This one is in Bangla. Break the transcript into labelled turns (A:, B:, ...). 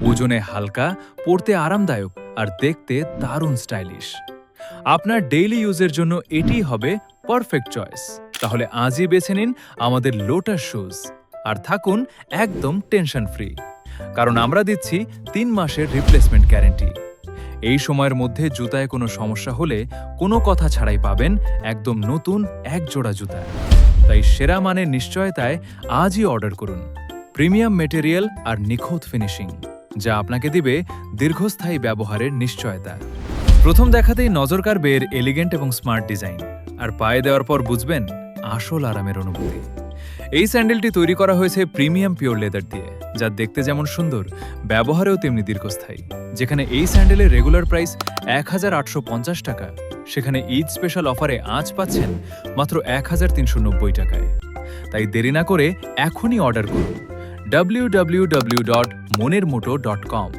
A: ওজনে হালকা, পরতে আরামদায়ক আর দেখতে দারুণ স্টাইলিশ। আপনার ডেইলি ইউজের জন্য এটিই হবে পারফেক্ট চয়েস। তাহলে আজই বেছে নিন আমাদের লোটাস শুজ আর থাকুন একদম টেনশন ফ্রি, কারণ আমরা দিচ্ছি 3 মাসের রিপ্লেসমেন্ট গ্যারান্টি। এই সময়ের মধ্যে জুতায় কোনো সমস্যা হলে কোনো কথা ছাড়াই পাবেন একদম নতুন এক জোড়া জুতা। তাই সেরা মানের নিশ্চয়তায় আজই অর্ডার করুন। প্রিমিয়াম মেটেরিয়াল আর নিখুঁত ফিনিশিং, যা আপনাকে দিবে দীর্ঘস্থায়ী ব্যবহারের নিশ্চয়তা। প্রথম দেখাতেই নজর কাড়বে এর এলিগেন্ট এবং স্মার্ট ডিজাইন, আর পায়ে দেওয়ার পর বুঝবেন আসল আরামের অনুভূতি। এই স্যান্ডেলটি তৈরি করা হয়েছে প্রিমিয়াম পিওর লেদার দিয়ে, যা দেখতে যেমন সুন্দর, ব্যবহারেও তেমনি দীর্ঘস্থায়ী। যেখানে এই স্যান্ডেলের রেগুলার প্রাইস 1850 টাকা, সেখানে ঈদ স্পেশাল অফারে আজ পাচ্ছেন মাত্র 1390 টাকায়। তাই দেরি না করে এখনই অর্ডার করুন www.monermoto.com